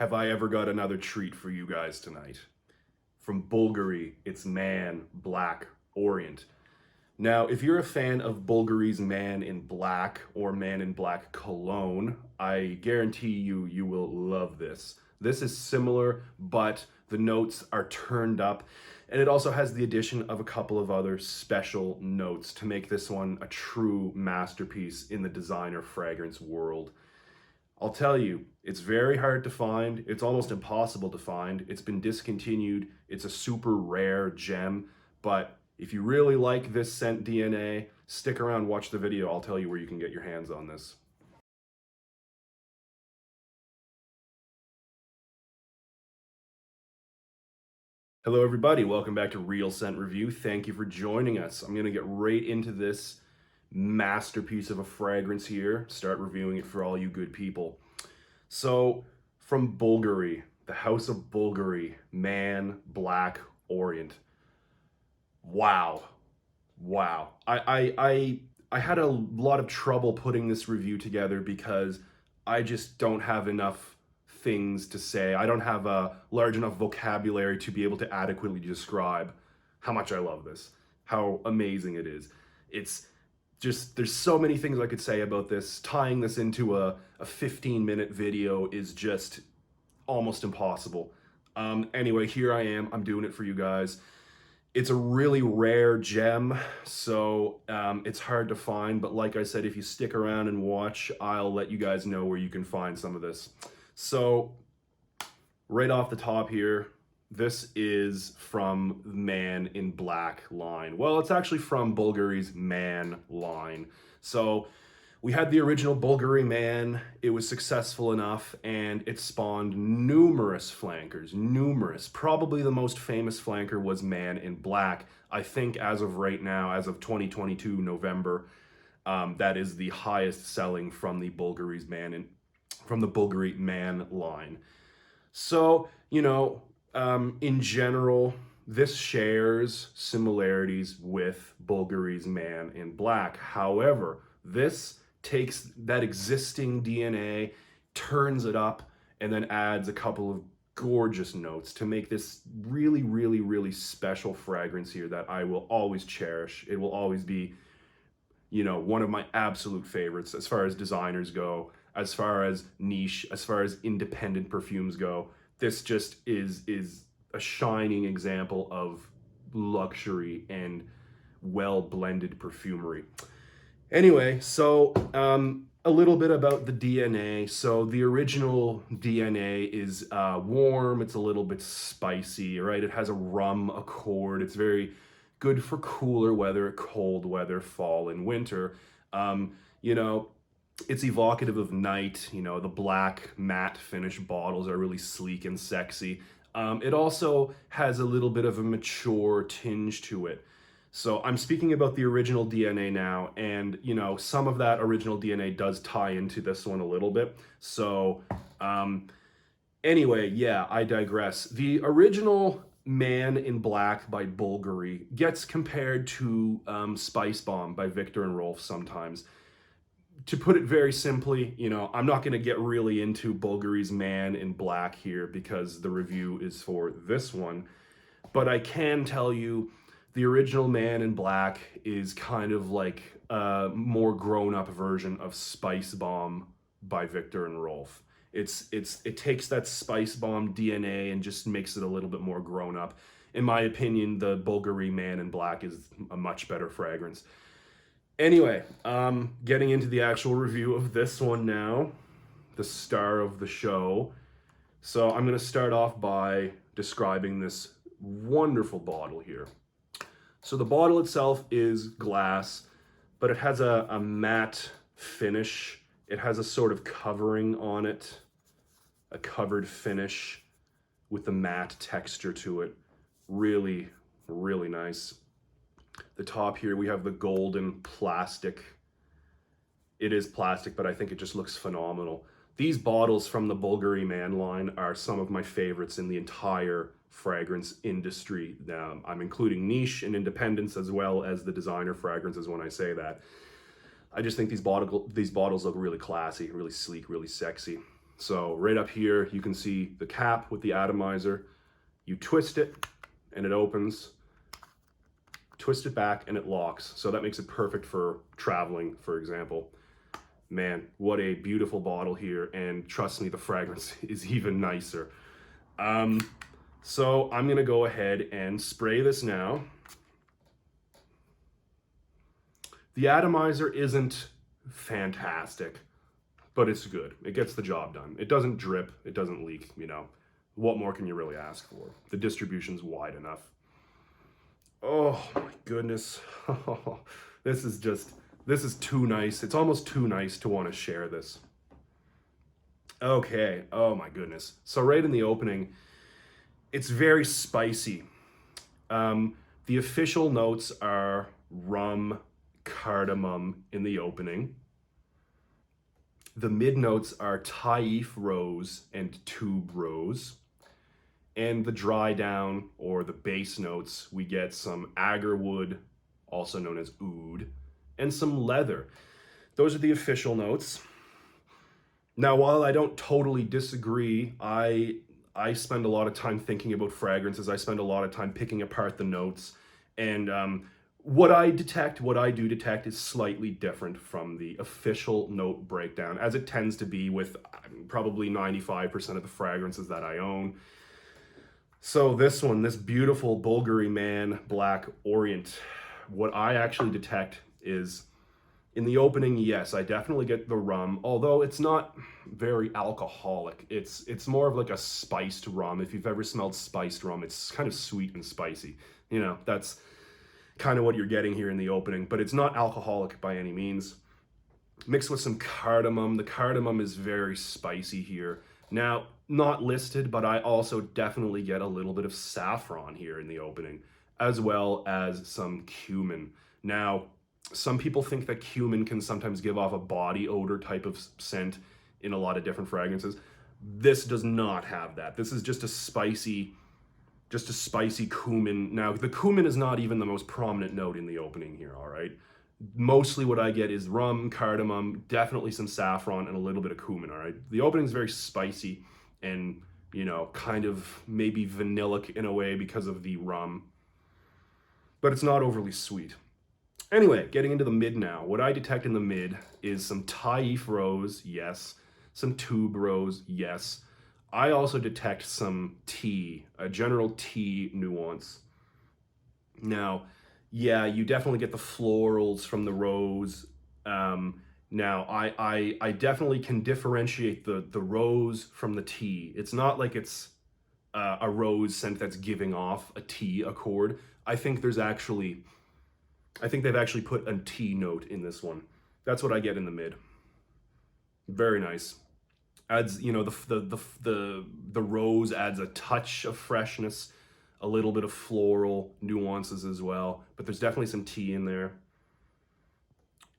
have I ever got another treat for you guys tonight. From Bvlgari, it's Man Black Orient. Now, if you're a fan of Bvlgari's Man in Black or Man in Black Cologne, I guarantee you will love this. This is similar, but the notes are turned up, and it also has the addition of a couple of other special notes to make this one a true masterpiece in the designer fragrance world. I'll tell you, it's very hard to find. It's almost impossible to find. It's been discontinued. It's a super rare gem, but if you really like this scent DNA, stick around, watch the video. I'll tell you where you can get your hands on this. Hello everybody, welcome back to Real Scent Review. Thank you for joining us. I'm gonna get right into this masterpiece of a fragrance here, start reviewing it for all you good people. So, from Bvlgari, the House of Bvlgari, Man Black Orient. Wow. I had a lot of trouble putting this review together because I just don't have enough things to say. I don't have a large enough vocabulary to be able to adequately describe how much I love this, how amazing it is. It's just, there's so many things I could say about this. Tying this into a 15-minute video is just almost impossible. Anyway, here I am. I'm doing it for you guys. It's a really rare gem, so it's hard to find, but like I said, if you stick around and watch, I'll let you guys know where you can find some of this. So, right off the top here, this is from Man in Black line. Well, it's actually from Bvlgari's Man line. So, we had the original Bvlgari Man, it was successful enough, and it spawned numerous flankers, numerous. Probably the most famous flanker was Man in Black. I think as of right now, as of 2022 November, that is the highest selling from the Bvlgari Man line. So, you know, in general, this shares similarities with Bvlgari's Man in Black. However, this takes that existing DNA, turns it up, and then adds a couple of gorgeous notes to make this really special fragrance here that I will always cherish. It will always be, you know, one of my absolute favorites as far as designers go, as far as niche, as far as independent perfumes go. This just is a shining example of luxury and well-blended perfumery. Anyway, so a little bit about the DNA. So the original DNA is warm, it's a little bit spicy, right? It has a rum accord. It's very good for cooler weather, cold weather, fall and winter. You know, it's evocative of night. You know, the black matte finish bottles are really sleek and sexy. It also has a little bit of a mature tinge to it. So I'm speaking about the original DNA now, and you know, some of that original DNA does tie into this one a little bit. So anyway, yeah, I digress. The original Man in Black by Bvlgari gets compared to Spice Bomb by Viktor and Rolf sometimes. To put it very simply, you know, I'm not going to get really into Bvlgari's Man in Black here because the review is for this one, but I can tell you the original Man in Black is kind of like a more grown-up version of Spice Bomb by Viktor and Rolf. It takes that Spice Bomb DNA and just makes it a little bit more grown up. In my opinion, the Bvlgari Man in Black is a much better fragrance. Anyway, getting into the actual review of this one now, the star of the show. So I'm going to start off by describing this wonderful bottle here. So the bottle itself is glass, but it has a matte finish. It has a sort of covering on it, a covered finish with a matte texture to it. Really nice. The top here, we have the golden plastic. It is plastic, but I think it just looks phenomenal. These bottles from the Bvlgari Man line are some of my favorites in the entire fragrance industry. I'm including niche and independence as well as the designer fragrances when I say that. I just think these bottles look really classy, really sleek, really sexy. So right up here, you can see the cap with the atomizer. You twist it and it opens, twist it back and it locks. So that makes it perfect for traveling, for example. Man, what a beautiful bottle here. And trust me, the fragrance is even nicer. So I'm gonna go ahead and spray this now. The atomizer isn't fantastic, but it's good. It gets the job done. It doesn't drip, it doesn't leak, you know. What more can you really ask for? The distribution's wide enough. Oh my goodness. This is too nice. It's almost too nice to want to share this. Okay, oh my goodness. So right in the opening, it's very spicy. The official notes are rum, cardamom in the opening. The mid notes are Taif rose and tuberose. And the dry down, or the base notes, we get some agarwood, also known as oud, and some leather. Those are the official notes. Now, while I don't totally disagree, I spend a lot of time thinking about fragrances. I spend a lot of time picking apart the notes. And what I do detect is slightly different from the official note breakdown, as it tends to be with probably 95% of the fragrances that I own. So this one, this beautiful Bvlgari Man Black Orient, what I actually detect is, in the opening, yes, I definitely get the rum, although it's not very alcoholic. It's more of like a spiced rum. If you've ever smelled spiced rum, it's kind of sweet and spicy. You know, that's kind of what you're getting here in the opening, but it's not alcoholic by any means. Mixed with some cardamom. The cardamom is very spicy here. Now, not listed, but I also definitely get a little bit of saffron here in the opening, as well as some cumin. Now, some people think that cumin can sometimes give off a body odor type of scent in a lot of different fragrances. This does not have that. This is just a spicy cumin. Now, the cumin is not even the most prominent note in the opening here, all right? Mostly what I get is rum, cardamom, definitely some saffron, and a little bit of cumin, all right? The opening is very spicy and, you know, kind of maybe vanillic in a way because of the rum, but it's not overly sweet. Anyway, getting into the mid now. What I detect in the mid is some Taif rose, yes. Some tuberose, yes. I also detect some tea, a general tea nuance. Now, yeah, you definitely get the florals from the rose. Now, I definitely can differentiate the rose from the tea. It's not like it's a rose scent that's giving off a tea accord. I think they've actually put a tea note in this one. That's what I get in the mid. Very nice. Adds, you know, the rose adds a touch of freshness, a little bit of floral nuances as well, but there's definitely some tea in there.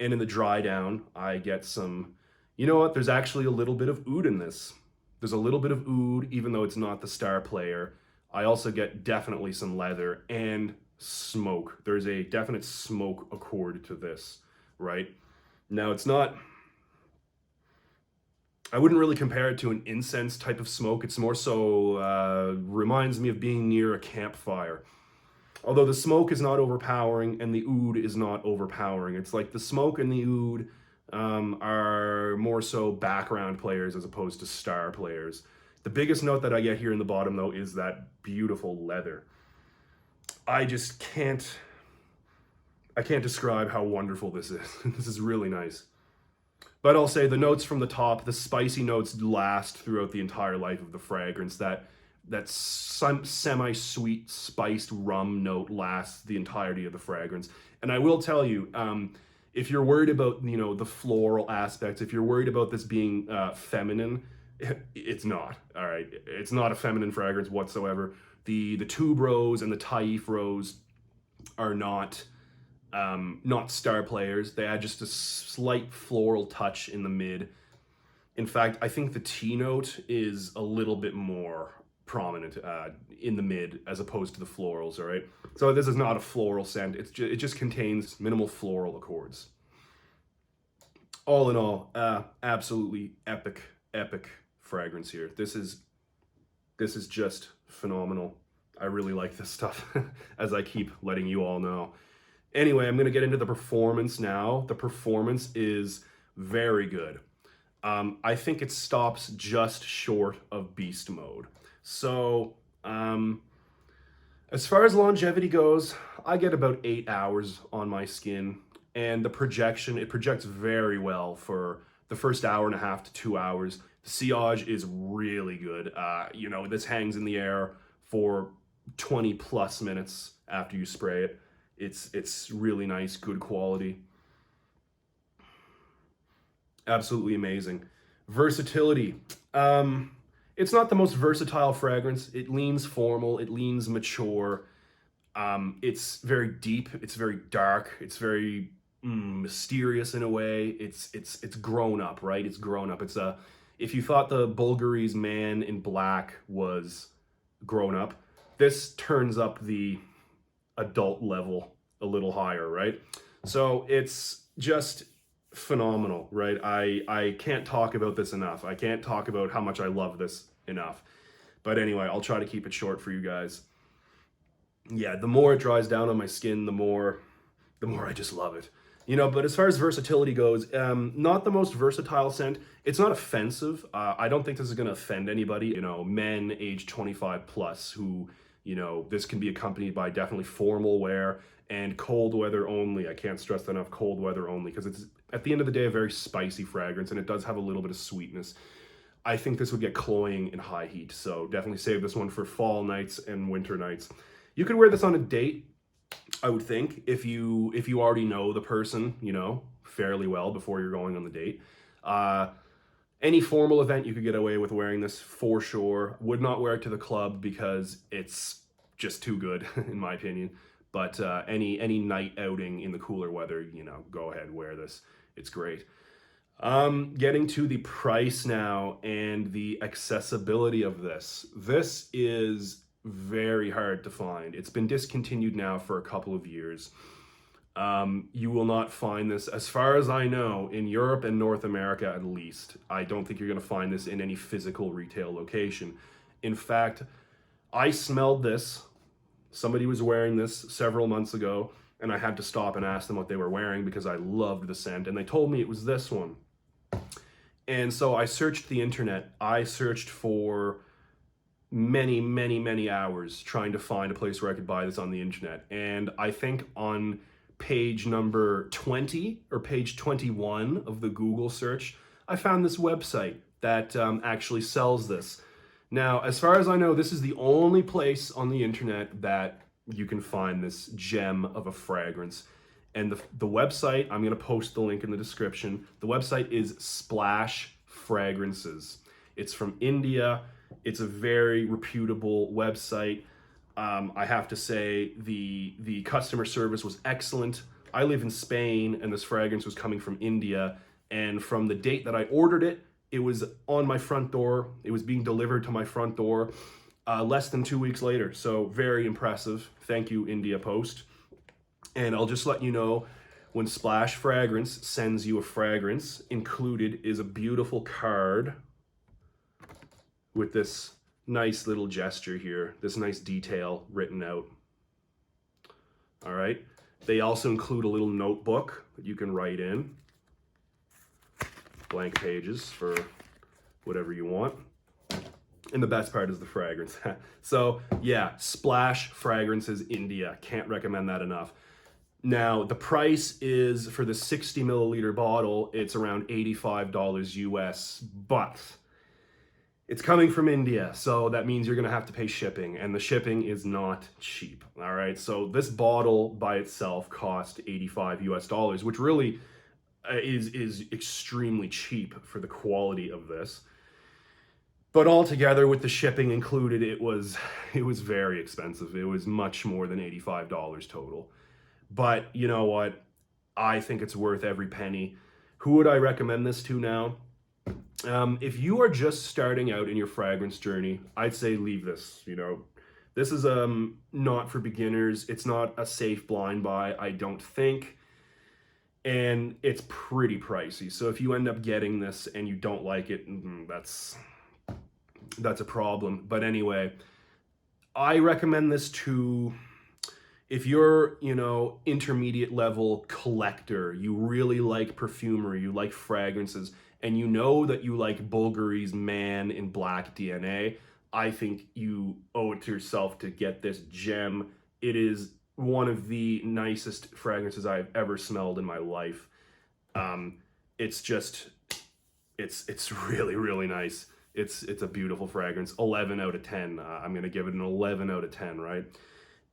And in the dry down, I get some, you know what, there's actually a little bit of oud in this. There's a little bit of oud, even though it's not the star player. I also get definitely some leather and smoke. There's a definite smoke accord to this, right? Now, it's not, I wouldn't really compare it to an incense type of smoke. It's more so, reminds me of being near a campfire. Although the smoke is not overpowering and the oud is not overpowering. It's like the smoke and the oud are more so background players as opposed to star players. The biggest note that I get here in the bottom, though, is that beautiful leather. I can't describe how wonderful this is. This is really nice. But I'll say the notes from the top, the spicy notes last throughout the entire life of the fragrance. That semi-sweet spiced rum note lasts the entirety of the fragrance. And I will tell you, if you're worried about, you know, the floral aspects, if you're worried about this being feminine, it's not. All right, it's not a feminine fragrance whatsoever. The tuberose and the Taif rose are not star players. They add just a slight floral touch in the mid. In fact, I think the tea note is a little bit more prominent in the mid as opposed to the florals, all right? So this is not a floral scent. It just contains minimal floral accords. All in all, absolutely epic fragrance here. This is just phenomenal. I really like this stuff, as I keep letting you all know. Anyway, I'm going to get into the performance now. The performance is very good. I think it stops just short of beast mode. So, as far as longevity goes, I get about 8 hours on my skin, and it projects very well for the first hour and a half to 2 hours. The sillage is really good. This hangs in the air for 20 plus minutes after you spray it. It's really nice, good quality. Absolutely amazing. Versatility. It's not the most versatile fragrance. It leans formal, it leans mature. It's very deep, it's very dark, it's very mysterious in a way. It's grown up, right? It's grown up. If you thought the Bvlgari's Man in Black was grown up, this turns up the adult level a little higher, right? So it's just phenomenal, right? I can't talk about this enough. I can't talk about how much I love this enough. But anyway, I'll try to keep it short for you guys. Yeah, the more it dries down on my skin, the more I just love it. But as far as versatility goes, not the most versatile scent. It's not offensive. I don't think this is going to offend anybody. Men age 25 plus who, this can be accompanied by definitely formal wear and cold weather only. I can't stress that enough, cold weather only, because it's, at the end of the day, a very spicy fragrance, and it does have a little bit of sweetness. I think this would get cloying in high heat, so definitely save this one for fall nights and winter nights. You could wear this on a date, I would think, if you already know the person, fairly well before you're going on the date. Any formal event, you could get away with wearing this for sure. Would not wear it to the club because it's just too good, in my opinion. But any night outing in the cooler weather, go ahead, wear this. It's great. Getting to the price now and the accessibility of this. This is very hard to find. It's been discontinued now for a couple of years. You will not find this, as far as I know, in Europe and North America at least. I don't think you're going to find this in any physical retail location. In fact, I smelled this. Somebody was wearing this several months ago, and I had to stop and ask them what they were wearing because I loved the scent, and they told me it was this one. And so I searched the internet. I searched for many, many, many hours trying to find a place where I could buy this on the internet. And I think on page number 20 or page 21 of the Google search, I found this website that actually sells this. Now, as far as I know, this is the only place on the internet that you can find this gem of a fragrance. And the website, I'm going to post the link in the description. The website is Splash Fragrances. It's from India. It's a very reputable website. I have to say the customer service was excellent. I live in Spain, and this fragrance was coming from India. And from the date that I ordered it, it was on my front door. It was being delivered to my front door less than 2 weeks later. So very impressive. Thank you, India Post. And I'll just let you know, when Splash Fragrance sends you a fragrance, included is a beautiful card with this nice little gesture here, this nice detail written out. All right. They also include a little notebook that you can write in. Blank pages for whatever you want. And the best part is the fragrance. So yeah, Splash Fragrances India. Can't recommend that enough. Now, the price is, for the 60 milliliter bottle, it's around $85 US, but it's coming from India, so that means you're gonna have to pay shipping, and the shipping is not cheap, all right? So this bottle by itself cost $85 US, which really is extremely cheap for the quality of this. But altogether, with the shipping included, it was very expensive. It was much more than $85 total. But you know what? I think it's worth every penny. Who would I recommend this to now? If you are just starting out in your fragrance journey, I'd say leave this. This is not for beginners. It's not a safe blind buy, I don't think. And it's pretty pricey. So if you end up getting this and you don't like it, that's that's a problem. But anyway, I recommend this to, if you're, intermediate level collector, you really like perfumery, you like fragrances, and you know that you like Bvlgari's Man in Black DNA, I think you owe it to yourself to get this gem. It is one of the nicest fragrances I've ever smelled in my life. It's just, it's really, really nice. It's a beautiful fragrance. 11 out of 10. I'm gonna give it an 11 out of 10, right?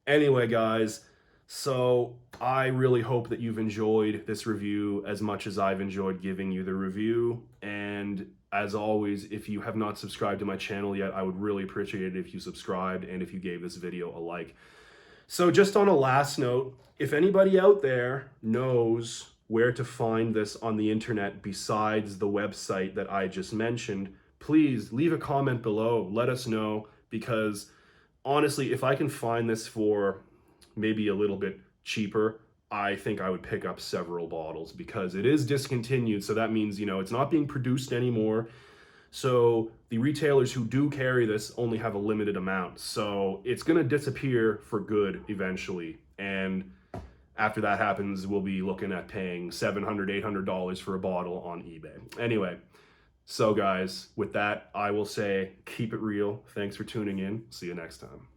Anyway, guys, so I really hope that you've enjoyed this review as much as I've enjoyed giving you the review. And as always, if you have not subscribed to my channel yet, I would really appreciate it if you subscribed and if you gave this video a like. So just on a last note, if anybody out there knows where to find this on the internet besides the website that I just mentioned, please leave a comment below. Let us know, because honestly, if I can find this for maybe a little bit cheaper, I think I would pick up several bottles, because it is discontinued. So that means, it's not being produced anymore. So the retailers who do carry this only have a limited amount. So it's going to disappear for good eventually. And after that happens, we'll be looking at paying $700, $800 for a bottle on eBay. Anyway, so guys, with that, I will say keep it real. Thanks for tuning in. See you next time.